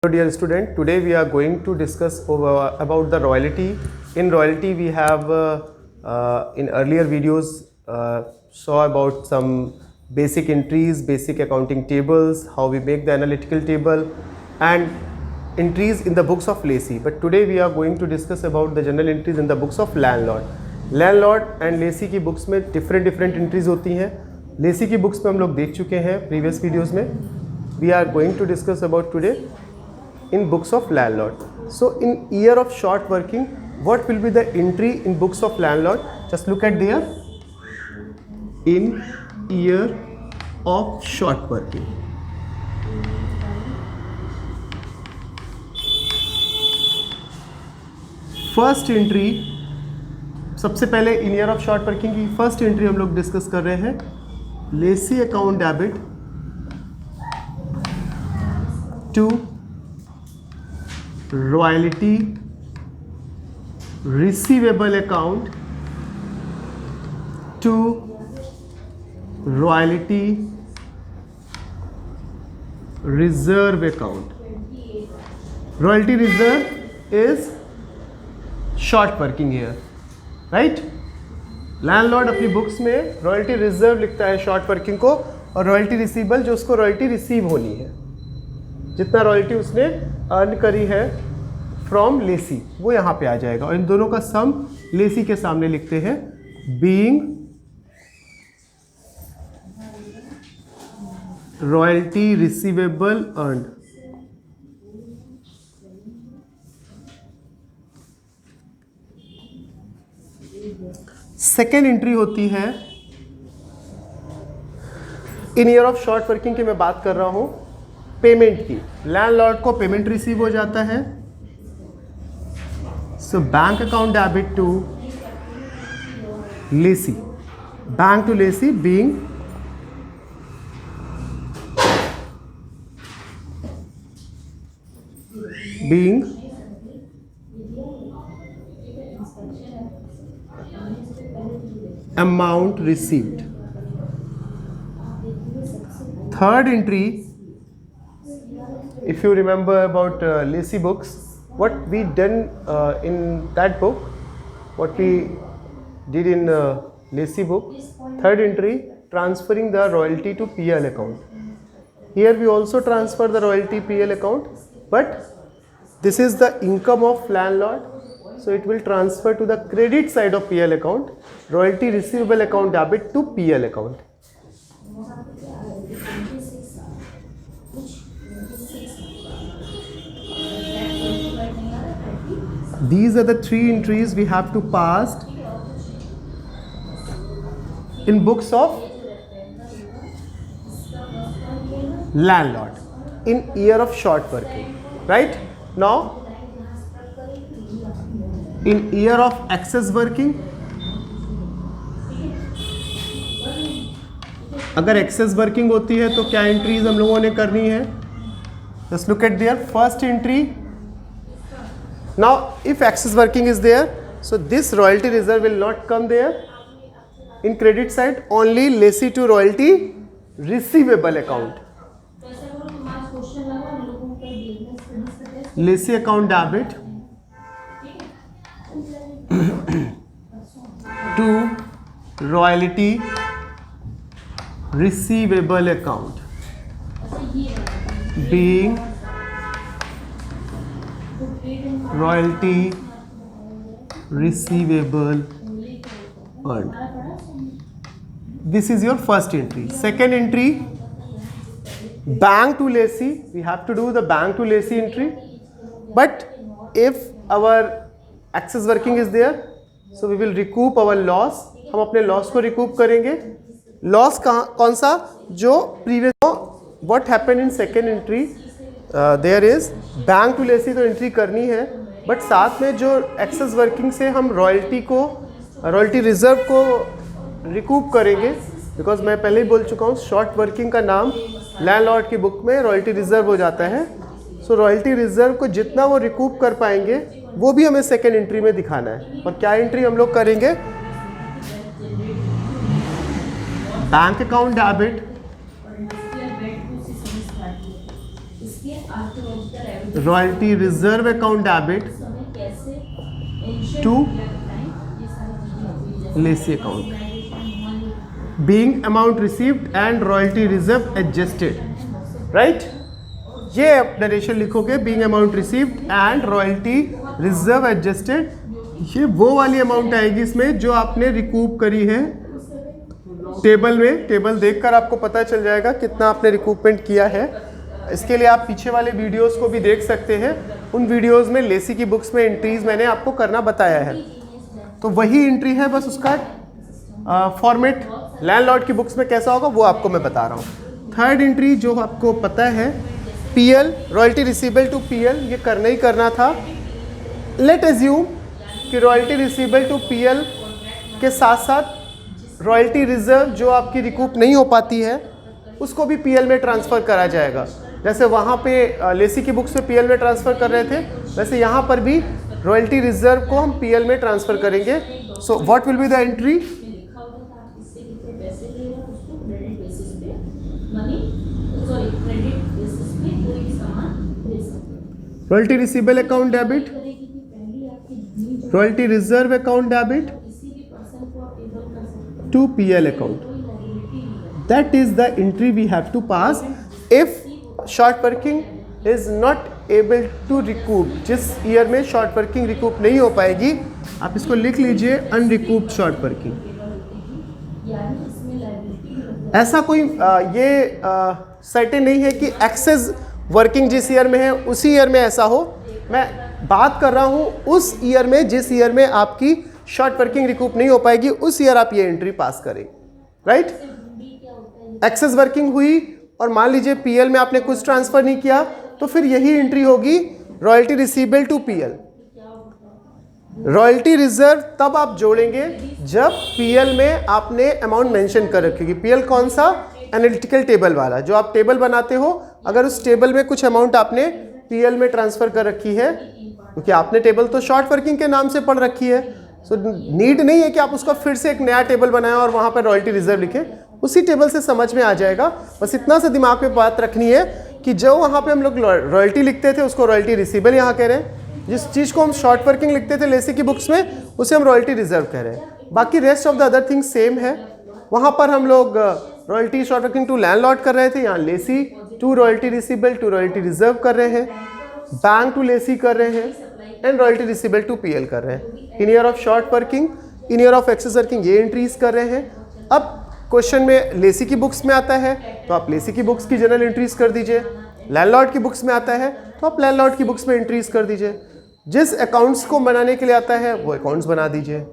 Hello dear student, today we are going to discuss about the royalty. In royalty we have in earlier videos saw about some basic entries, basic accounting tables, how we make the analytical table and entries in the books of lessee. But today we are going to discuss about the general entries in the books of landlord. Landlord and lessee की books में different entries होती हैं. लेसी की books में हम लोग देख चुके हैं प्रीवियस वीडियोस में. We are going to discuss about today in books of landlord. So in year of short working, what will be the entry in books of landlord? Just look at there. In year of short working, first entry, सबसे पहले in year of short working की first entry हम लोग discuss कर रहे हैं. Lessee account debit to royalty receivable account to royalty reserve account. Royalty reserve is short working year, right. Landlord अपनी books में रॉयल्टी रिजर्व लिखता है शॉर्ट वर्किंग को, और रॉयल्टी रिसीवेबल जो उसको रॉयल्टी रिसीव होनी है, जितना रॉयल्टी उसने अर्न करी है फ्रॉम लेसी, वो यहाँ पे आ जाएगा. और इन दोनों का सम लेसी के सामने लिखते हैं. Being royalty receivable earn. Second entry होती है इन ईयर ऑफ शॉर्ट वर्किंग की मैं बात कर रहा हूं, पेमेंट की. लैंडलॉर्ड को पेमेंट रिसीव हो जाता है. So bank account debit to lessee, bank to lessee being amount received. Third entry, if you remember about Lacy books, what we done in that book, what we did in Lacy book, third entry, transferring the royalty to PL account. Here we also transfer the royalty PL account, but this is the income of landlord, so it will transfer to the credit side of PL account. Royalty receivable account debit to PL account. These are the three entries we have to pass in books of landlord in year of short working, right? Now in year of excess working, अगर access working होती है तो क्या entries हम लोगों ने करनी है? Just look at their first entry. Now if excess working is there, so this royalty reserve will not come there in credit side, only lessee to royalty receivable account. Lessee account debit to royalty receivable account being royalty receivable earned. This is your first entry. Second entry, bank to lessee. We have to do the bank to lessee entry, but if our excess working is there, so we will recoup our loss. हम अपने loss को recoup करेंगे. Loss कौन सा? जो previous. What happen in second entry, there is bank to lessee तो entry करनी है, बट साथ में जो एक्सेस वर्किंग से हम रॉयल्टी रिजर्व को रिकूप करेंगे. बिकॉज मैं पहले ही बोल चुका हूँ, शॉर्ट वर्किंग का नाम लैंडलॉर्ड की बुक में रॉयल्टी रिजर्व हो जाता है. सो रॉयल्टी रिजर्व को जितना वो रिकूप कर पाएंगे वो भी हमें सेकेंड एंट्री में दिखाना है. और क्या एंट्री हम लोग करेंगे? Bank account debit royalty reserve account debit to lessee account, being amount received and royalty reserve adjusted, right. ये नरेशन लिखोगे, being amount received and royalty reserve adjusted, ये वो वाली अमाउंट आएगी इसमें जो आपने रिकूप करी है टेबल में। टेबल देखकर आपको पता चल जाएगा कितना आपने रिकूपमेंट किया है। इसके लिए आप पीछे वाले वीडियोस को भी देख सकते हैं, उन वीडियोस में लेसी की बुक्स में एंट्रीज मैंने आपको करना बताया है। तो वही एंट्री है, बस उसका फॉर्मेट लैंडलॉर्ड की बुक्स में कैसा होगा वो आपको मैं बता रहा हूँ। थर्ड एंट्री जो आपको पता है, PL, royalty receivable to PL, ये करना ही करना था। लेट एज्यूम कि रॉयल्टी रिसीवेबल टू पीएल के साथ साथ रॉयल्टी रिजर्व जो आपकी रिकूप नहीं हो पाती है उसको भी पीएल में ट्रांसफ़र करा जाएगा। जैसे वहाँ पे लेसी की बुक्स में पीएल में ट्रांसफ़र कर रहे थे, वैसे यहाँ पर भी रॉयल्टी रिजर्व को हम पीएल में ट्रांसफ़र करेंगे। So what will be the entry? Royalty receivable account debit, royalty reserve account debit to PL account. That is the entry we have to pass if short working is not able to recoup. जिस year में short working recoup नहीं हो पाएगी, आप इसको लिख लीजिए अनरिकूप्ड short working. ऐसा कोई ये सर्टेन नहीं है कि एक्सेस वर्किंग जिस ईयर में है उसी ईयर में ऐसा हो। मैं बात कर रहा हूँ उस ईयर में जिस ईयर में आपकी शॉर्ट वर्किंग रिकूप नहीं हो पाएगी, उस ईयर आप ये एंट्री पास करें, राइट। एक्सेस वर्किंग हुई और मान लीजिए पीएल में आपने कुछ ट्रांसफर नहीं किया, तो फिर यही एंट्री होगी royalty receivable to PL. Royalty reserve तब आप जोड़ेंगे जब पीएल में आपने अमाउंट मेंशन कर रखेगी। पीएल कौन सा? एनालिटिकल टेबल वाला, जो आप टेबल बनाते हो, अगर उस टेबल में कुछ अमाउंट आपने पीएल में ट्रांसफर कर रखी है, क्योंकि आपने टेबल तो शॉर्ट वर्किंग के नाम से पढ़ रखी है, सो नीड नहीं है कि आप उसका फिर से एक नया टेबल बनाएं और वहाँ पर रॉयल्टी रिजर्व लिखें, उसी टेबल से समझ में आ जाएगा। बस इतना सा दिमाग में बात रखनी है कि जो वहाँ पे हम लोग रॉयल्टी लिखते थे उसको रॉयल्टी रिसीवेबल यहाँ कह रहे हैं, जिस चीज़ को हम शॉर्ट वर्किंग लिखते थे लेसी की बुक्स में उसे हम रॉयल्टी रिजर्व कह रहे हैं। बाकी rest of the other things same है। वहाँ पर हम लोग royalty short working to landlord कर रहे थे, यहाँ lessee to royalty receivable to royalty reserve कर रहे हैं, बैंक टू लेसी कर रहे हैं and royalty receivable to PL कर रहे हैं। In year of short working, in year of excess working ये एंट्रीज कर रहे हैं। अब क्वेश्चन में लेसी की बुक्स में आता है तो आप लेसी की बुक्स की जनरल एंट्रीज कर दीजिए, लैंडलॉर्ड की बुक्स में आता है तो आप लैंडलॉर्ड की बुक्स में एंट्रीज कर दीजिए, जिस अकाउंट्स को बनाने के लिए आता है वो अकाउंट्स बना दीजिए।